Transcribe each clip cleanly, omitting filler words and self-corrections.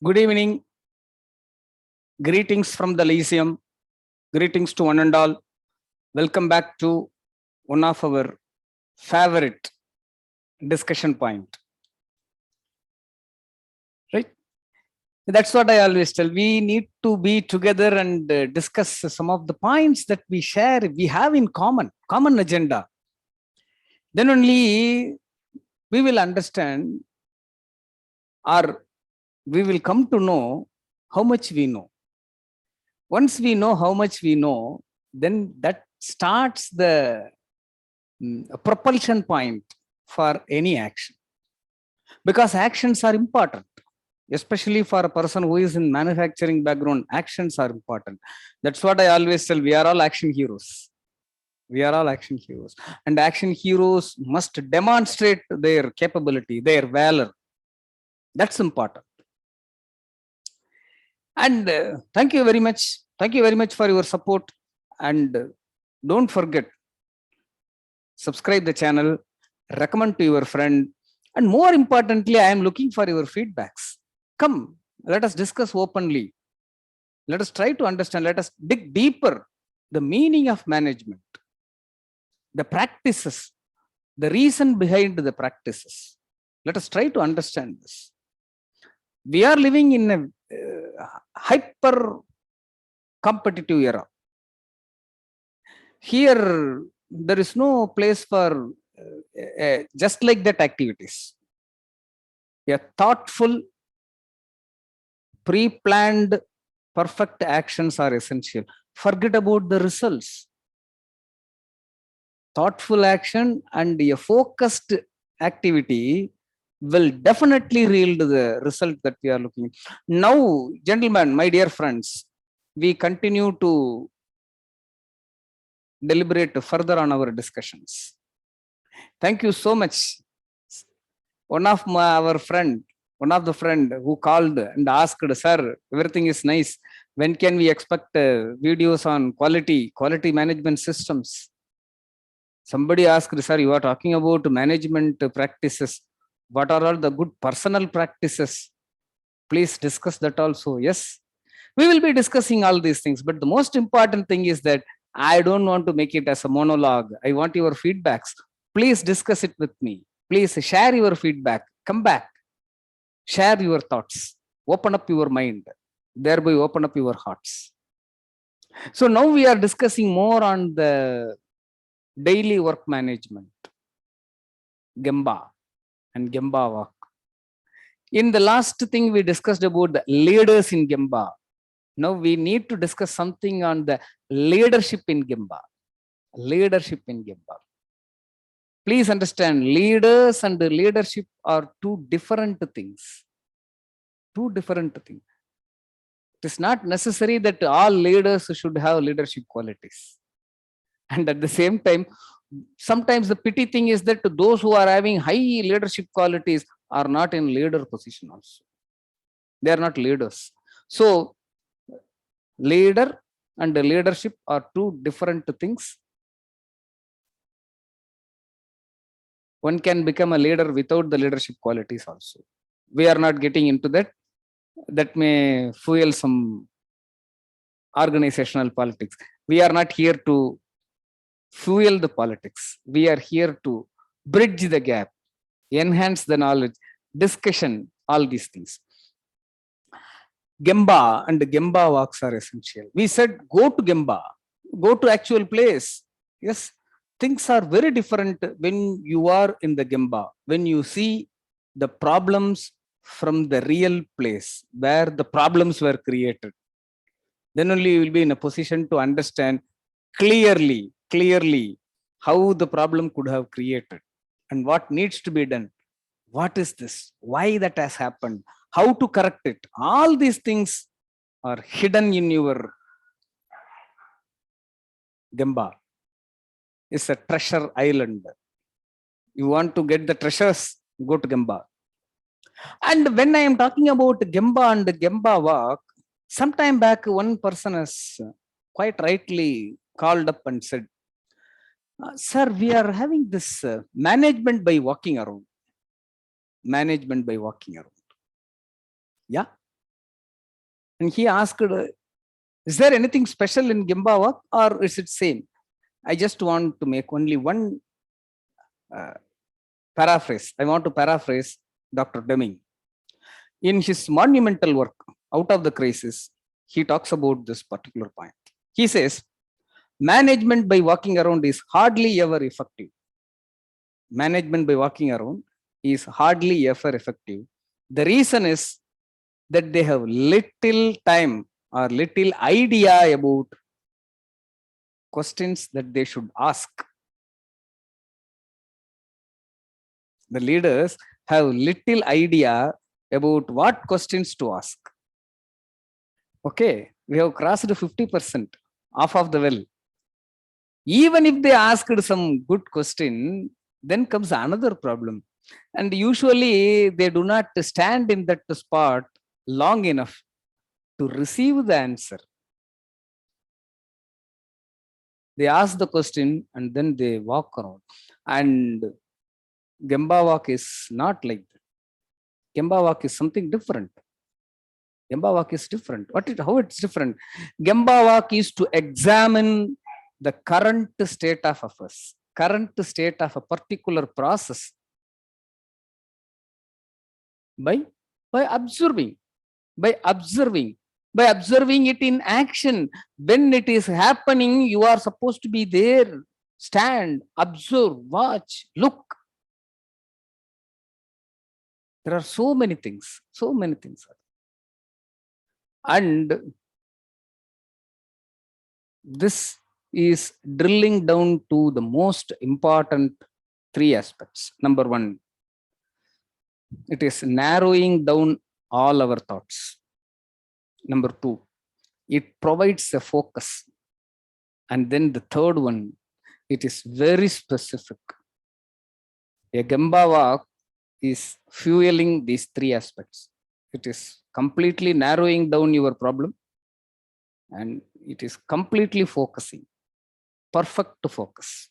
Good evening. Greetings from the Lyceum. Greetings to one and all. Welcome back to one of our favorite discussion point. Right? That's what I always tell. We need to be together and discuss some of the points that we share, we have in common agenda. Then only we will understand, or we will come to know how much we know. Once we know how much we know, then that starts the propulsion point for any action. Because actions are important, especially for a person who is in manufacturing background. Actions are important. That's what I always tell. We are all action heroes. We are all action heroes. And action heroes must demonstrate their capability, their valor. That's important. And thank you very much. Thank you very much for your support. And don't forget, subscribe the channel, recommend to your friend. And more importantly, I am looking for your feedbacks. Come, let us discuss openly. Let us try to understand. Let us dig deeper the meaning of management, the practices, the reason behind the practices. Let us try to understand this. We are living in a hyper competitive era. Here, there is no place for just like that activities. A thoughtful, pre-planned, perfect actions are essential. Forget about the results. Thoughtful action and a focused activity will definitely yield the result that we are looking. Now, gentlemen, my dear friends, we continue to deliberate further on our discussions. Thank you so much. One of the friend who called and asked, sir, everything is nice. When can we expect videos on quality management systems? Somebody asked, sir, you are talking about management practices. What are all the good personal practices? Please discuss that also. Yes, we will be discussing all these things. But the most important thing is that I don't want to make it as a monologue. I want your feedbacks. Please discuss it with me. Please share your feedback. Come back. Share your thoughts. Open up your mind. Thereby open up your hearts. So now we are discussing more on the daily work management, Gemba and Gemba work. In the last thing we discussed about the leaders in Gemba. Now we need to discuss something on the leadership in Gemba. Leadership in Gemba. Please understand, leaders and leadership are two different things. Two different things. It is not necessary that all leaders should have leadership qualities. And at the same time, sometimes the pity thing is that those who are having high leadership qualities are not in leader position also. They are not leaders. So, leader and leadership are two different things. One can become a leader without the leadership qualities also. We are not getting into that. That may fuel some organizational politics. We are not here to fuel the politics. We are here to bridge the gap, enhance the knowledge, discussion, all these things. Gemba and Gemba walks are essential. We said, go to Gemba, go to actual place. Yes, things are very different when you are in the Gemba, when you see the problems from the real place where the problems were created. Then only you will be in a position to understand clearly how the problem could have created and what needs to be done. What is this? Why that has happened? How to correct it? All these things are hidden in your Gemba. It's a treasure island. You want to get the treasures, go to Gemba. And when I am talking about Gemba and Gemba walk, sometime back one person has quite rightly called up and said, sir, we are having this management by walking around. Management by walking around. Yeah. And he asked, is there anything special in Gemba walk or is it same? I just want to make only one paraphrase. I want to paraphrase Dr. Deming. In his monumental work, Out of the Crisis, he talks about this particular point. He says, management by walking around is hardly ever effective. Management by walking around is hardly ever effective. The reason is that they have little time or little idea about questions that they should ask. The leaders have little idea about what questions to ask. Okay, we have crossed 50% off of the well. Even if they asked some good question, then comes another problem. And usually they do not stand in that spot long enough to receive the answer. They ask the question and then they walk around. And Gemba walk is not like that. Gemba walk is something different. Gemba walk is different. How it's different? Gemba walk is to examine the current state of affairs, current state of a particular process by observing it in action. When it is happening, you are supposed to be there, stand, observe, watch, look. There are so many things. And this is drilling down to the most important three aspects. Number one, it is narrowing down all our thoughts. Number two, it provides a focus. And then the third one, it is very specific. A Gemba walk is fueling these three aspects. It is completely narrowing down your problem and it is completely focusing. Perfect focus.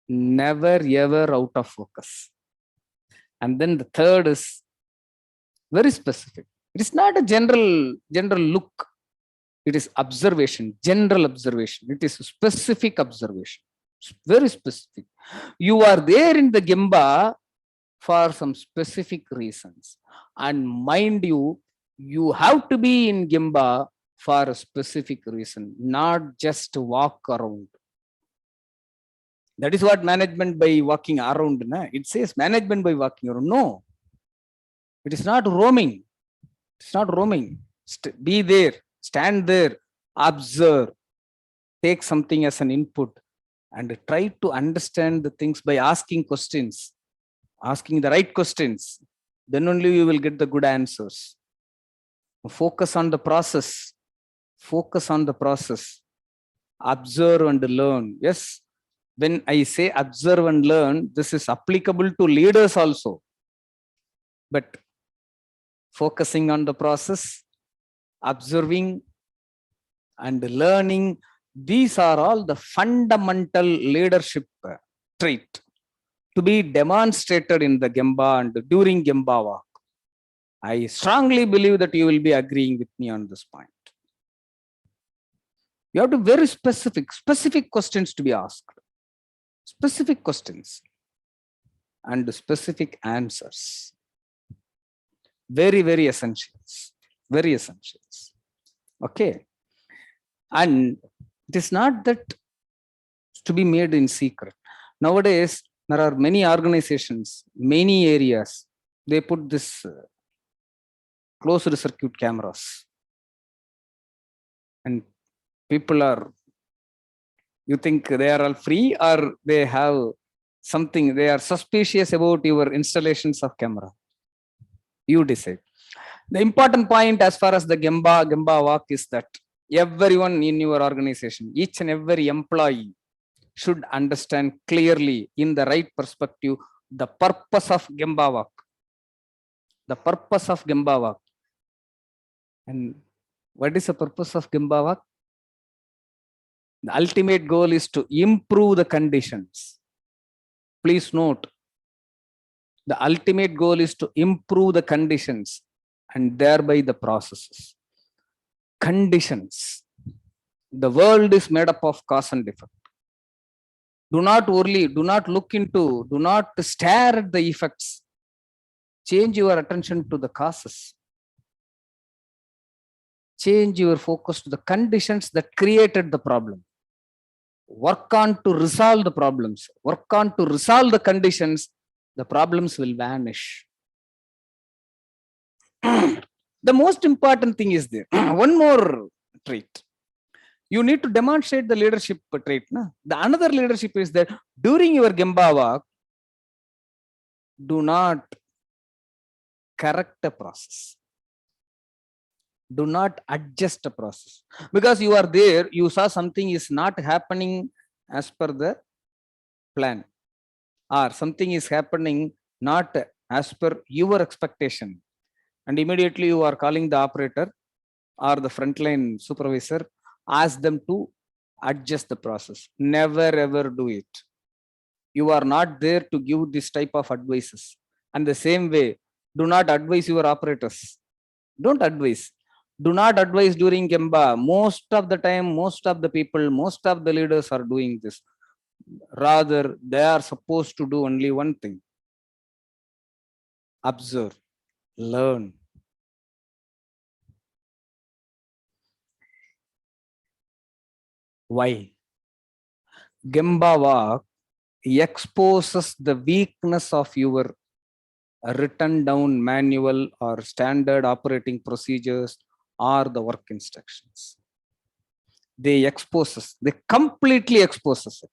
Never ever out of focus. And then the third is very specific. It is not a general look. It is observation, general observation. It is specific observation. Very specific. You are there in the Gemba for some specific reasons. And mind you, you have to be in Gemba for a specific reason, not just to walk around. That is what management by walking around. It says management by walking around. No, it is not roaming. It's not roaming. Be there, stand there, observe, take something as an input and try to understand the things by asking questions, asking the right questions. Then only you will get the good answers. Focus on the process. Focus on the process. Observe and learn. Yes. When I say observe and learn, this is applicable to leaders also. But focusing on the process, observing and learning, these are all the fundamental leadership trait to be demonstrated in the Gemba and during Gemba walk. I strongly believe that you will be agreeing with me on this point. You have to very specific questions to be asked. Specific questions and specific answers. Very, very essentials. Very essentials. Okay. And it is not that to be made in secret. Nowadays, there are many organizations, many areas, they put this closed circuit cameras. And people are, you think they are all free or they have something, they are suspicious about your installations of camera. You decide. The important point as far as the Gemba walk is that everyone in your organization, each and every employee should understand clearly in the right perspective the purpose of Gemba walk. The purpose of Gemba walk. And what is the purpose of Gemba walk? The ultimate goal is to improve the conditions. Please note, the ultimate goal is to improve the conditions and thereby the processes. conditions. The world is made up of cause and effect. Do not look into, do not stare at the effects. Change your attention to the causes. Change your focus to the conditions that created the problem. Work on to resolve the problems. Work on to resolve the conditions. The problems will vanish. The most important thing is there. One more trait. You need to demonstrate the leadership trait. Na? The another leadership is that during your Gemba walk, do not correct the process. Do not adjust the process. Because you are there, you saw something is not happening as per the plan. Or something is happening not as per your expectation. And immediately you are calling the operator or the frontline supervisor, ask them to adjust the process. Never ever do it. You are not there to give this type of advices. And the same way, do not advise your operators. Don't advise. Do not advise during Gemba. Most of the time, most of the people, most of the leaders are doing this. Rather, they are supposed to do only one thing. Observe, learn. Why? Gemba walk exposes the weakness of your written down manual or standard operating procedures or the work instructions. They expose us. They completely expose us.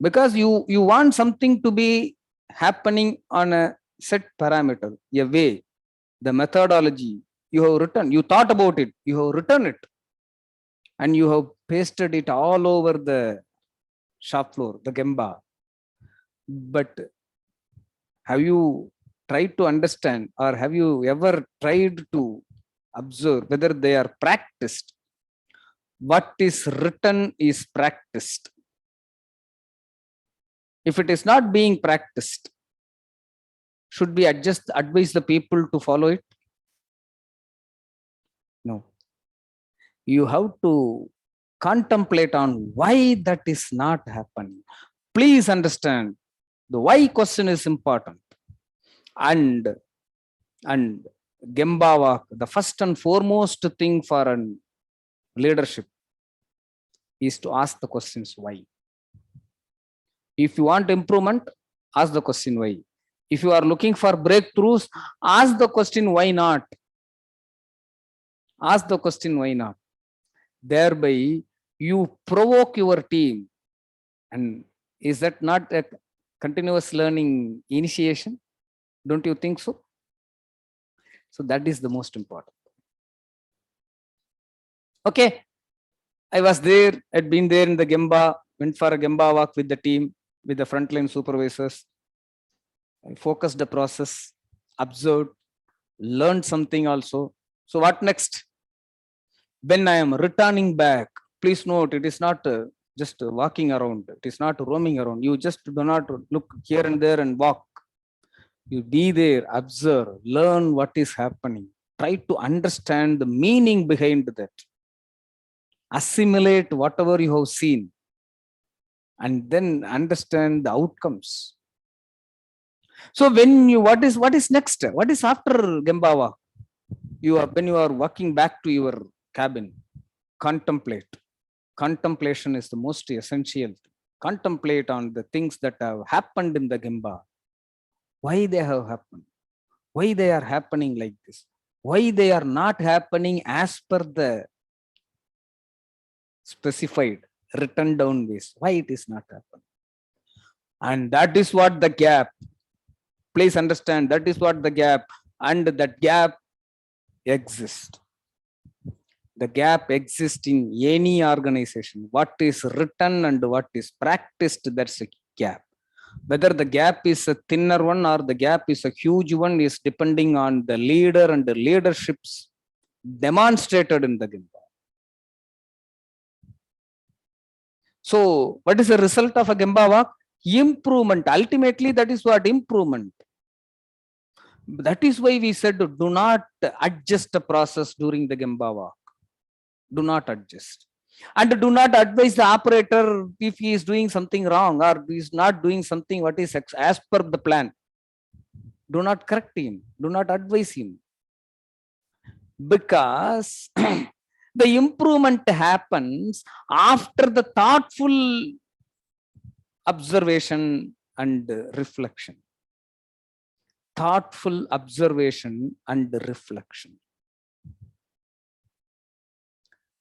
Because you want something to be happening on a set parameter, a way, the methodology you have written, you thought about it, you have written it, and you have pasted it all over the shop floor, the Gemba. But have you tried to understand, or have you ever tried to observe whether they are practiced? What is written is practiced. If it is not being practiced, should we advise the people to follow it? No. You have to contemplate on why that is not happening. Please understand, the why question is important. And Gemba walk, the first and foremost thing for an leadership is to ask the questions why. If you want improvement, ask the question why. If you are looking for breakthroughs, ask the question why not. Ask the question why not. Thereby, you provoke your team. And is that not a continuous learning initiation? Don't you think so? So that is the most important. Okay. I was there, I'd been there in the Gemba, went for a Gemba walk with the team, with the frontline supervisors. I focused the process, observed, learned something also. So what next? When I am returning back, please note, it is not just walking around. It is not roaming around. You just do not look here and there and walk. You be there, observe, learn what is happening. Try to understand the meaning behind that. Assimilate whatever you have seen. And then understand the outcomes. So when you, what is next? What is after Gemba walk? When you are walking back to your cabin, contemplate. Contemplation is the most essential. Contemplate on the things that have happened in the Gemba. Why they have happened? Why they are happening like this? Why they are not happening as per the specified, written down ways? Why it is not happening? And that is what the gap. Please understand, that is what the gap, and that gap exists. The gap exists in any organization. What is written and what is practiced, that's a gap. Whether the gap is a thinner one or the gap is a huge one is depending on the leader and the leaderships demonstrated in the Gemba. So what is the result of a Gemba walk? Improvement. Ultimately, that is what improvement. That is why we said do not adjust the process during the Gemba walk. Do not adjust. And do not advise the operator if he is doing something wrong or he is not doing something what is as per the plan. Do not correct him. Do not advise him. Because the improvement happens after the thoughtful observation and reflection. Thoughtful observation and reflection.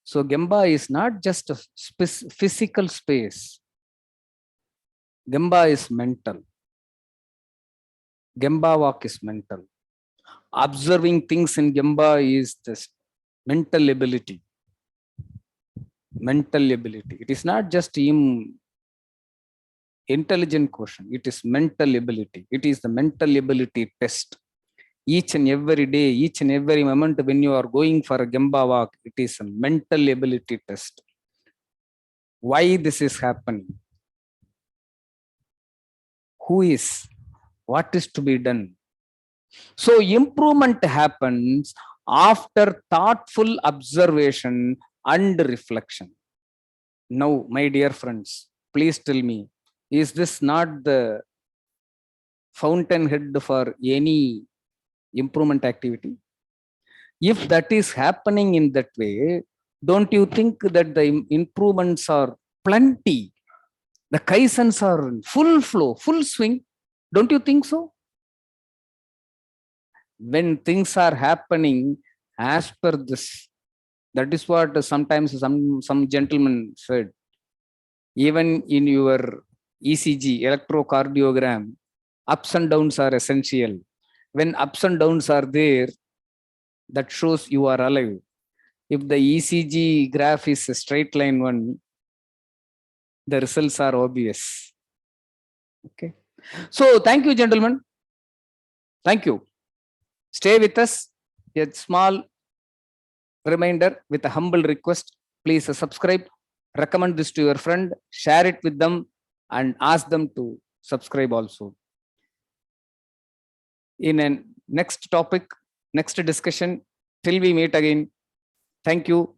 So Gemba is not just a physical space. Gemba is mental. Gemba walk is mental. Observing things in Gemba is this mental ability. Mental ability. It is not just intelligent quotient. It is mental ability. It is the mental ability test. Each and every day, each and every moment when you are going for a Gemba walk, it is a mental ability test. Why this is happening? Who is? What is to be done? So improvement happens after thoughtful observation and reflection. Now, my dear friends, please tell me, is this not the fountainhead for any improvement activity? If that is happening in that way, don't you think that the improvements are plenty? The kaizens are in full flow, full swing. Don't you think so? When things are happening as per this, that is what sometimes some gentleman said. Even in your ECG, electrocardiogram, ups and downs are essential. When ups and downs are there, that shows you are alive. If the ECG graph is a straight line one, the results are obvious. Okay. So thank you, gentlemen. Thank you. Stay with us. A small reminder with a humble request. Please subscribe. Recommend this to your friend. Share it with them and ask them to subscribe also. In a next topic, next discussion, till we meet again. Thank you.